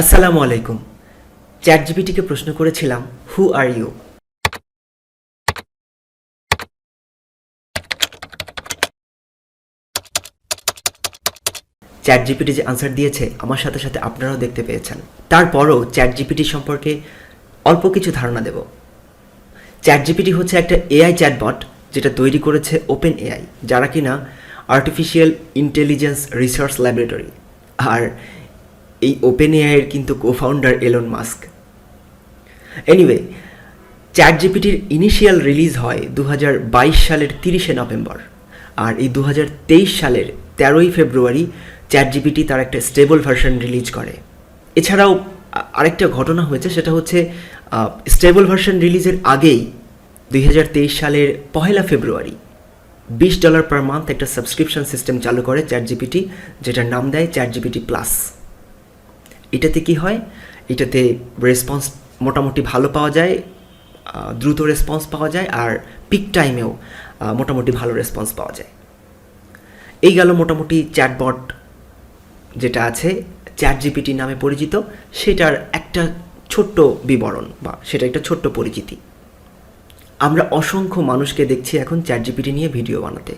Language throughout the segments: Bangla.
আসসালামু আলাইকুম। চ্যাট জিপিটিকে প্রশ্ন করেছিলাম, হু আর ইউ? চ্যাট জিপিটি যে আনসার দিয়েছে আমার সাথে সাথে আপনারাও দেখতে পেয়েছেন। তারপরও চ্যাট জিপিটি সম্পর্কে অল্প কিছু ধারণা দেব। চ্যাট জিপিটি হচ্ছে একটা এআই চ্যাটবট যেটা তৈরি করেছে ওপেন এআই, যারা কিনা আর্টিফিশিয়াল ইন্টেলিজেন্স রিসার্চ ল্যাবরেটরি। আর এই ওপেন এআইয়ের কিন্তু cofounder Elon Musk. Anyway, chat জিপিটির ইনিশিয়াল রিলিজ হয় 2022 সালের 30শে নভেম্বর, আর এই 2023 সালের 13ই ফেব্রুয়ারি চ্যাট জিপিটি তার একটা স্টেবল ভার্সন রিলিজ করে। এছাড়াও আরেকটা ঘটনা হয়েছে, সেটা হচ্ছে স্টেবল ভার্সন রিলিজের আগেই 2023 সালের 1 ফেব্রুয়ারি $20 পার মান্থ একটা সাবস্ক্রিপশন সিস্টেম চালু করে চ্যাট জিপিটি, যেটার নাম দেয় চ্যাট জিপিটি প্লাস। এটাতে কি হয়, এটাতে রেসপন্স মোটামুটি ভালো পাওয়া যায়, দ্রুত রেসপন্স পাওয়া যায়, আর পিক টাইমেও মোটামুটি ভালো রেসপন্স পাওয়া যায়। এই গেল মোটামুটি চ্যাটবট যেটা আছে চ্যাট জিপিটি নামে পরিচিত, সেটার একটা ছোট্ট বিবরণ বা সেটা একটা ছোট্ট পরিচিতি। আমরা অসংখ্য মানুষকে দেখছি এখন চ্যাট জিপিটি নিয়ে ভিডিও বানাতে।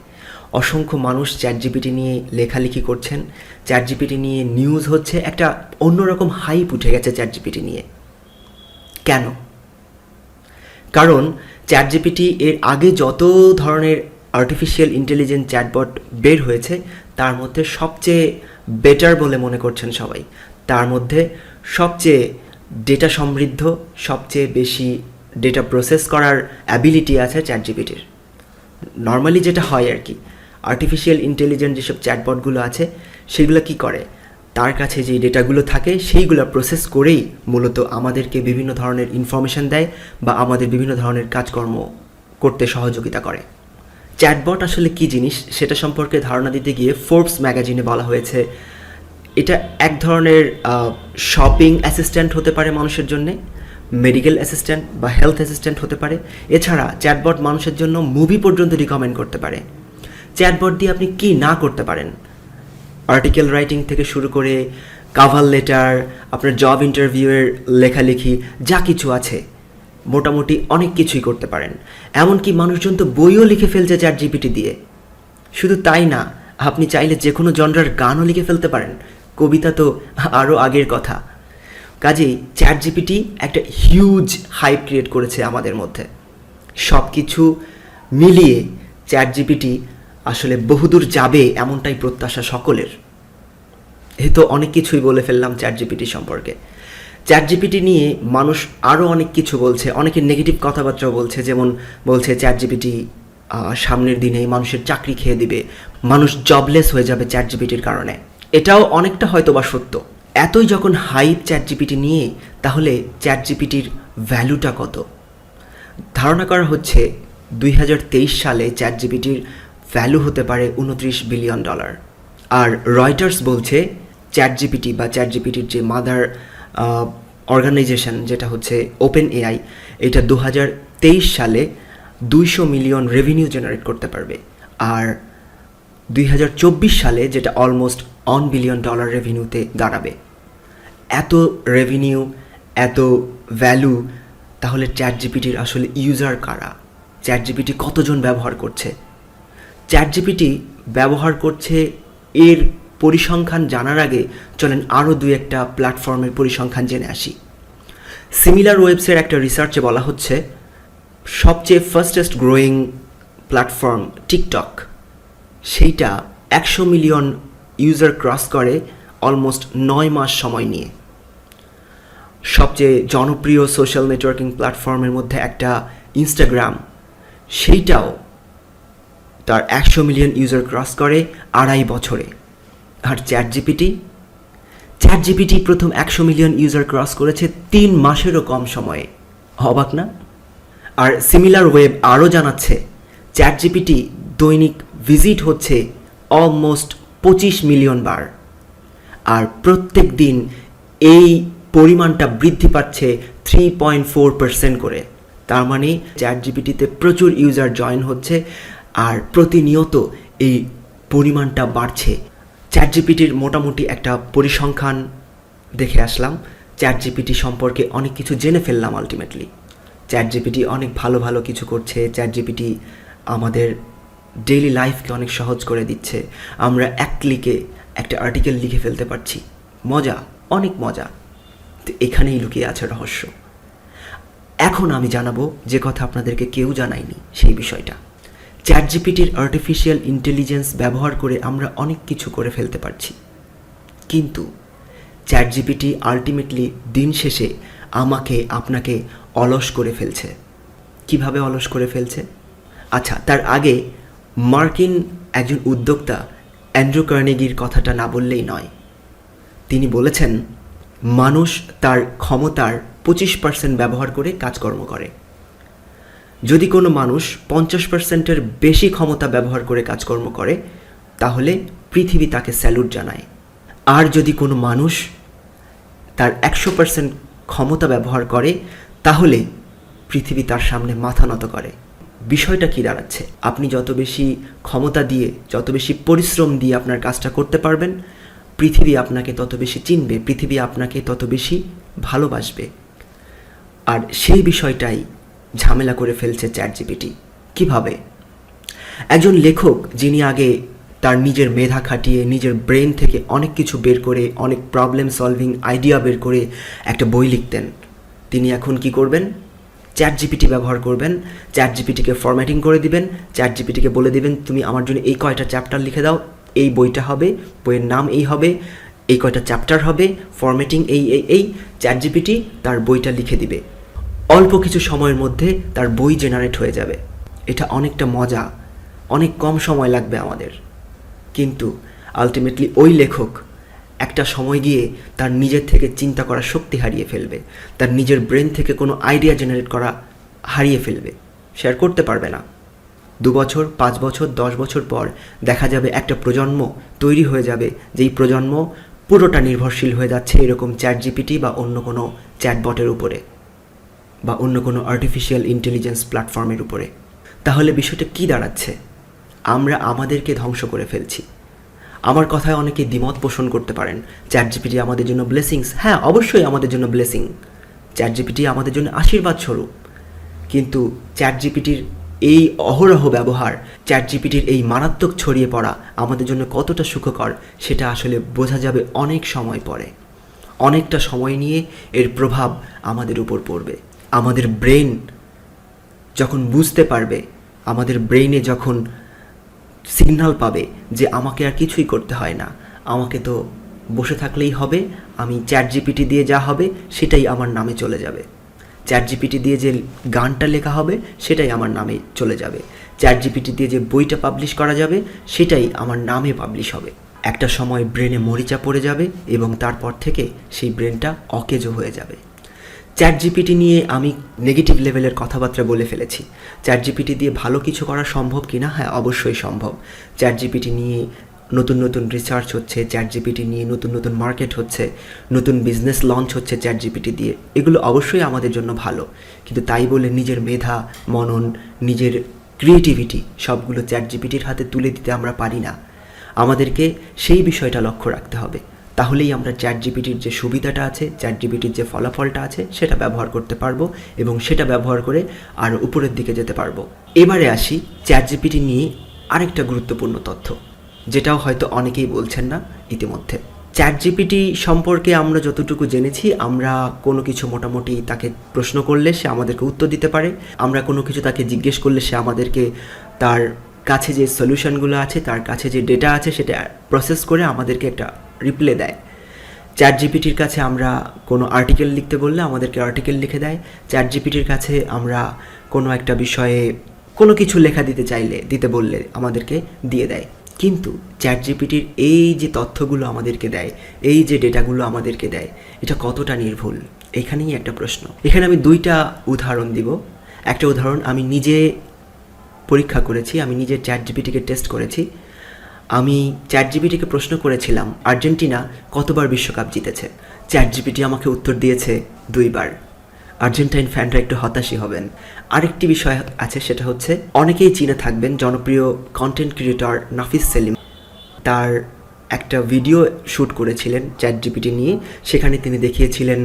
অসংখ্য মানুষ চ্যাট জিপিটি নিয়ে লেখালেখি করছেন, চ্যাট জিপিটি নিয়ে নিউজ হচ্ছে, একটা অন্যরকম হাইপ উঠে গেছে চ্যাট জিপিটি নিয়ে। কেন? কারণ চ্যাট জিপিটি এর আগে যত ধরনের আর্টিফিশিয়াল ইন্টেলিজেন্স চ্যাটবট বের হয়েছে তার মধ্যে সবচেয়ে বেটার বলে মনে করছেন সবাই। তার মধ্যে সবচেয়ে ডেটা সমৃদ্ধ, সবচেয়ে বেশি ডেটা প্রসেস করার অ্যাবিলিটি আছে চ্যাট জিপিটির। নর্মালি যেটা হয় আর কি, আর্টিফিশিয়াল ইন্টেলিজেন্স যেসব চ্যাটবটগুলো আছে সেগুলো কি করে, তার কাছে যে ডেটাগুলো থাকে সেইগুলো প্রসেস করেই মূলত আমাদেরকে বিভিন্ন ধরনের ইনফরমেশন দেয় বা আমাদের বিভিন্ন ধরনের কাজকর্ম করতে সহযোগিতা করে। চ্যাটবট আসলে কী জিনিস সেটা সম্পর্কে ধারণা দিতে গিয়ে ফোর্বস ম্যাগাজিনে বলা হয়েছে এটা এক ধরনের শপিং অ্যাসিস্ট্যান্ট হতে পারে মানুষের জন্যে, মেডিকেল অ্যাসিস্ট্যান্ট বা হেলথ অ্যাসিস্ট্যান্ট হতে পারে। এছাড়া চ্যাটবট মানুষের জন্য মুভি পর্যন্ত রিকমেন্ড করতে পারে। চ্যাটবট দিয়ে আপনি কি না করতে পারেন, আর্টিকেল রাইটিং থেকে শুরু করে কাভার লেটার, আপনার জব ইন্টারভিউয়ের লেখালেখি, যা কিছু আছে মোটামুটি অনেক কিছুই করতে পারেন। এমনকি মানুষজন তো বইও লিখে ফেলছে চ্যাট জিপিটি দিয়ে। শুধু তাই না, আপনি চাইলে যে কোনো জনরার গানও লিখে ফেলতে পারেন, কবিতা তো আরও আগের কথা। কাজেই চ্যাট জিপিটি একটা হিউজ হাইপ ক্রিয়েট করেছে আমাদের মধ্যে। সব কিছু মিলিয়ে চ্যাট জিপিটি আসলে বহুদূর যাবে এমনটাই প্রত্যাশা সকলের। এই তো অনেক কিছুই বলে ফেললাম চ্যাট জিপিটি সম্পর্কে। চ্যাট জিপিটি নিয়ে মানুষ আরও অনেক কিছু বলছে, অনেকে নেগেটিভ কথাবার্তাও বলছে, যেমন বলছে চ্যাট জিপিটি সামনের দিনে মানুষের চাকরি খেয়ে দিবে, মানুষ জবলেস হয়ে যাবে চ্যাট জিপিটির কারণে। এটাও অনেকটা হয়তো বা সত্য। এতই যখন হাইপ চ্যাট জিপিটি নিয়ে, তাহলে চ্যাট জিপিটির ভ্যালুটা কত? ধারণা করা হচ্ছে 2023 সালে চ্যাট জিপিটির ভ্যালু হতে পারে $29 বিলিয়ন। আর রয়টার্স বলছে চ্যাট জিপিটি বা চ্যাট জিপিটির যে মাদার অর্গানাইজেশন যেটা হচ্ছে ওপেন এআই, এটা 2023 সালে 200 মিলিয়ন রেভিনিউ জেনারেট করতে পারবে। আর 2024 সালে যেটা অলমোস্ট $1 বিলিয়ন রেভিনিউতে দাঁড়াবে। এত রেভিনিউ, এত ভ্যালু, তাহলে চ্যাট জিপিটির আসলে ইউজার কারা? চ্যাট জিপিটি কতজন ব্যবহার করছে? চ্যাট জিপিটি ব্যবহার করছে এর পরিসংখ্যান জানার আগে চলেন আরও দু একটা প্ল্যাটফর্মের পরিসংখ্যান জেনে আসি। সিমিলার ওয়েবসের একটা রিসার্চে বলা হচ্ছে সবচেয়ে ফাস্টেস্ট গ্রোয়িং প্ল্যাটফর্ম টিকটক, সেইটা 100 মিলিয়ন ইউজার ক্রস করে অলমোস্ট 9 মাস সময় নিয়ে। সবচেয়ে জনপ্রিয় সোশ্যাল নেটওয়ার্কিং প্ল্যাটফর্মের মধ্যে একটা ইনস্টাগ্রাম, সেইটাও তার 100 মিলিয়ন ইউজার ক্রস করে 2.5 বছরে। আর চ্যাট জিপিটি প্রথম 100 মিলিয়ন ইউজার ক্রস করেছে 3 মাসেরও কম সময়ে। অবাক না? আর সিমিলার ওয়েব আরও জানাচ্ছে চ্যাট জিপিটি দৈনিক ভিজিট হচ্ছে অলমোস্ট 25 মিলিয়ন বার, আর প্রত্যেক দিন এই পরিমাণটা বৃদ্ধি পাচ্ছে 3.4% করে। তার মানে চ্যাট জিপিটিতে প্রচুর ইউজার জয়েন হচ্ছে আর প্রতিনিয়ত এই পরিমাণটা বাড়ছে। চ্যাট জিপিটির মোটামুটি একটা পরিসংখ্যান দেখে আসলাম, চ্যাট জিপিটি সম্পর্কে অনেক কিছু জেনে ফেললাম আলটিমেটলি। চ্যাট জিপিটি অনেক ভালো ভালো কিছু করছে, চ্যাট জিপিটি আমাদের ডেইলি লাইফকে অনেক সহজ করে দিচ্ছে। আমরা এক ক্লিকে একটা আর্টিকেল লিখে ফেলতে পারছি। মজা, অনেক মজা। তো এখানেই লুকিয়ে আছে রহস্য। এখন আমি জানাবো যে কথা আপনাদেরকে কেউ জানায়নি, সেই বিষয়টা। চ্যাট জিপিটির আর্টিফিশিয়াল ইন্টেলিজেন্স ব্যবহার করে আমরা অনেক কিছু করে ফেলতে পারছি, কিন্তু চ্যাট জিপিটি আলটিমেটলি দিন শেষে আমাকে আপনাকে অলস করে ফেলছে। কিভাবে অলস করে ফেলছে? আচ্ছা, তার আগে মার্কিন একজন উদ্যোক্তা অ্যান্ড্রু কার্নেগির কথাটা না বললেই নয়। তিনি বলেছেন, মানুষ তার ক্ষমতার 25% ব্যবহার করে কাজকর্ম করে। যদি কোনো মানুষ 50%-এর বেশি ক্ষমতা ব্যবহার করে কাজকর্ম করে, তাহলে পৃথিবী তাকে স্যালুট জানায়। আর যদি কোনো মানুষ তার 100% ক্ষমতা ব্যবহার করে, তাহলে পৃথিবী তার সামনে মাথা নত করে। বিষয়টা কি দাঁড়াচ্ছে? আপনি যত বেশি ক্ষমতা দিয়ে, যত বেশি পরিশ্রম দিয়ে আপনার কাজটা করতে পারবেন, পৃথিবী আপনাকে তত বেশি চিনবে, পৃথিবী আপনাকে তত বেশি ভালোবাসবে। আর সেই বিষয়টাই ঝামেলা করে ফেলছে চ্যাট জিপিটি। কীভাবে? একজন লেখক যিনি আগে তার নিজের মেধা খাটিয়ে, নিজের ব্রেন থেকে অনেক কিছু বের করে, অনেক প্রবলেম সলভিং আইডিয়া বের করে একটা বই লিখতেন, তিনি এখন কি করবেন? চ্যাট জিপিটি ব্যবহার করবেন। চ্যাট জিপিটিকে ফরম্যাটিং করে দিবেন, চ্যাট জিপিটিকে বলে দিবেন, তুমি আমার জন্য এই কয়টা চ্যাপ্টার লিখে দাও, এই বইটা হবে, বইয়ের নাম এই হবে, এই কয়টা চ্যাপ্টার হবে, ফরম্যাটিং এই। চ্যাট জিপিটি তার বইটা লিখে দিবে। অল্প কিছু সময়ের মধ্যে তার বই জেনারেট হয়ে যাবে। এটা অনেকটা মজা, অনেক কম সময় লাগবে আমাদের। কিন্তু আলটিমেটলি ওই লেখক একটা সময় গিয়ে তার নিজের থেকে চিন্তা করার শক্তি হারিয়ে ফেলবে, তার নিজের ব্রেন থেকে কোনো আইডিয়া জেনারেট করা হারিয়ে ফেলবে, শেয়ার করতে পারবে না। 2 বছর, 5 বছর, 10 বছর পর দেখা যাবে একটা প্রজন্ম তৈরি হয়ে যাবে, যেই প্রজন্ম পুরোটা নির্ভরশীল হয়ে যাচ্ছে এরকম চ্যাট জিপিটি বা অন্য কোনো চ্যাটবটের উপরে, বা অন্য কোনো আর্টিফিশিয়াল ইন্টেলিজেন্স প্ল্যাটফর্মের উপরে। তাহলে বিষয়টা কি দাঁড়াচ্ছে? আমরা আমাদেরকে ধ্বংস করে ফেলছি। আমার কথায় অনেকে দ্বিমত পোষণ করতে পারেন, চ্যাট জিপিটি আমাদের জন্য ব্লেসিংস। হ্যাঁ, অবশ্যই আমাদের জন্য ব্লেসিং। চ্যাট জিপিটি আমাদের জন্য আশীর্বাদ স্বরূপ। কিন্তু চ্যাট জিপিটির এই অহরহ ব্যবহার, চ্যাট জিপিটির এই মারাত্মক ছড়িয়ে পড়া আমাদের জন্য কতটা সুখকর, সেটা আসলে বোঝা যাবে অনেক সময় পরে। অনেকটা সময় নিয়ে এর প্রভাব আমাদের উপর পড়বে। আমাদের ব্রেন যখন বুঝতে পারবে, আমাদের ব্রেইনে যখন সিগন্যাল পাবে যে আমাকে আর কিছুই করতে হয় না, আমাকে তো বসে থাকলেই হবে, আমি চ্যাট জিপিটি দিয়ে যা হবে সেটাই আমার নামে চলে যাবে, চ্যাট জিপিটি দিয়ে যে গানটা লেখা হবে সেটাই আমার নামে চলে যাবে, চ্যাট জিপিটি দিয়ে যে বইটা পাবলিশ করা যাবে সেটাই আমার নামে পাবলিশ হবে। একটা সময় ব্রেনে মরিচা পড়ে যাবে এবং তারপর থেকে সেই ব্রেনটা অকেজো হয়ে যাবে। চ্যাট জিপিটি নিয়ে আমি নেগেটিভ লেভেলের কথাবার্তা বলে ফেলেছি। চ্যাট জিপিটি দিয়ে ভালো কিছু করা সম্ভব কিনা? হ্যাঁ, অবশ্যই সম্ভব। চ্যাট জিপিটি নিয়ে নতুন নতুন রিসার্চ হচ্ছে, চ্যাট জিপিটি নিয়ে নতুন নতুন মার্কেট হচ্ছে, নতুন বিজনেস লঞ্চ হচ্ছে চ্যাট জিপিটি দিয়ে। এগুলো অবশ্যই আমাদের জন্য ভালো, কিন্তু তাই বলে নিজের মেধা, মনন, নিজের ক্রিয়েটিভিটি সবগুলো চ্যাট জিপিটির হাতে তুলে দিতে আমরা পারি না। আমাদেরকে সেই বিষয়টা লক্ষ্য রাখতে হবে। তাহলেই আমরা চ্যাট জিপিটির যে সুবিধাটা আছে, চ্যাট জিপিটির যে ফলাফলটা আছে সেটা ব্যবহার করতে পারবো এবং সেটা ব্যবহার করে আরও উপরের দিকে যেতে পারবো। এবারে আসি চ্যাট জিপিটি নিয়ে আরেকটা গুরুত্বপূর্ণ তথ্য, যেটাও হয়তো অনেকেই বলছেন না ইতিমধ্যে। চ্যাট জিপিটি সম্পর্কে আমরা যতটুকু জেনেছি, আমরা কোনো কিছু মোটামুটি তাকে প্রশ্ন করলে সে আমাদেরকে উত্তর দিতে পারে। আমরা কোনো কিছু তাকে জিজ্ঞেস করলে সে আমাদেরকে তার কাছে যে সলিউশনগুলো আছে, তার কাছে যে ডেটা আছে সেটা প্রসেস করে আমাদেরকে একটা রিপ্লে দেয়। চ্যাট জিপিটির কাছে আমরা কোনো আর্টিকেল লিখতে বললে আমাদেরকে আর্টিকেল লিখে দেয়। চ্যাট জিপিটির কাছে আমরা কোনো একটা বিষয়ে কোনো কিছু লেখা দিতে বললে আমাদেরকে দিয়ে দেয়। কিন্তু চ্যাট জিপিটির এই যে তথ্যগুলো আমাদেরকে দেয়, এই যে ডেটাগুলো আমাদেরকে দেয়, এটা কতটা নির্ভুল? এখানেই একটা প্রশ্ন। এখানে আমি 2টা উদাহরণ দিব। একটা উদাহরণ আমি নিজে পরীক্ষা করেছি, আমি নিজে চ্যাট জিপিটিকে টেস্ট করেছি। আমি চ্যাট জিপিটিকে প্রশ্ন করেছিলাম আর্জেন্টিনা কতবার বিশ্বকাপ জিতেছে। চ্যাট জিপিটি আমাকে উত্তর দিয়েছে 2 বার। আর্জেন্টাইন ফ্যানরা একটু হতাশই হবেন। আরেকটি বিষয় আছে, সেটা হচ্ছে অনেকেই চিনে থাকবেন জনপ্রিয় কন্টেন্ট ক্রিয়েটর নাফিস সালিম। তার একটা ভিডিও শ্যুট করেছিলেন চ্যাট জিপিটি নিয়ে। সেখানে তিনি দেখিয়েছিলেন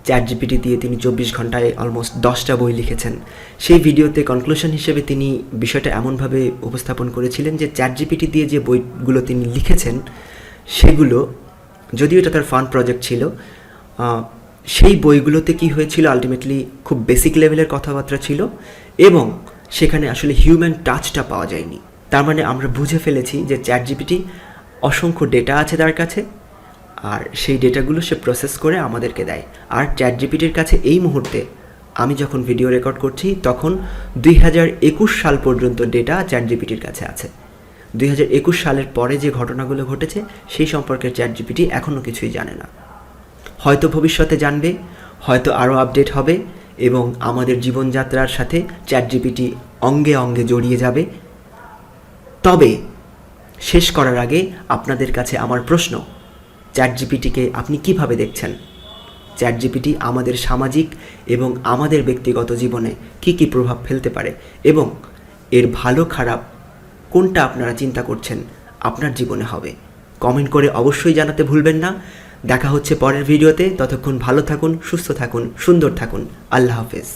চ্যাট জিপিটি দিয়ে তিনি 24 ঘন্টায় অলমোস্ট 10টা বই লিখেছেন। সেই ভিডিওতে কনক্লুশন হিসেবে তিনি বিষয়টা এমনভাবে উপস্থাপন করেছিলেন যে চ্যাট জিপিটি দিয়ে যে বইগুলো তিনি লিখেছেন সেগুলো, যদিও এটা তার ফান প্রজেক্ট ছিল, সেই বইগুলোতে কি হয়েছিল আলটিমেটলি খুব বেসিক লেভেলের কথাবার্তা ছিল এবং সেখানে আসলে হিউম্যান টাচটা পাওয়া যায়নি। তার মানে আমরা বুঝে ফেলেছি যে চ্যাট জিপিটি অসংখ্য ডেটা আছে তার কাছে, আর সেই ডেটাগুলো সে প্রসেস করে আমাদেরকে দেয়। আর চ্যাট জিপিটির কাছে এই মুহূর্তে আমি যখন ভিডিও রেকর্ড করছি তখন 2021 সাল পর্যন্ত ডেটা চ্যাট জিপিটির কাছে আছে। 2021 সালের পরে যে ঘটনাগুলো ঘটেছে সেই সম্পর্কে চ্যাট জিপিটি এখনও কিছুই জানে না। হয়তো ভবিষ্যতে জানবে, হয়তো আরও আপডেট হবে এবং আমাদের জীবনযাত্রার সাথে চ্যাট জিপিটি অঙ্গে অঙ্গে জড়িয়ে যাবে। তবে শেষ করার আগে আপনাদের কাছে আমার প্রশ্ন, চ্যাট জিপিটিকে আপনি কিভাবে দেখছেন? চ্যাট জিপিটি আমাদের সামাজিক এবং আমাদের ব্যক্তিগত জীবনে কী কী প্রভাব ফেলতে পারে এবং এর ভালো খারাপ কোনটা আপনারা চিন্তা করছেন আপনার জীবনে হবে? কমেন্ট করে অবশ্যই জানাতে ভুলবেন না। দেখা হচ্ছে পরের ভিডিওতে। ততক্ষণ ভালো থাকুন, সুস্থ থাকুন, সুন্দর থাকুন। আল্লাহ হাফেজ।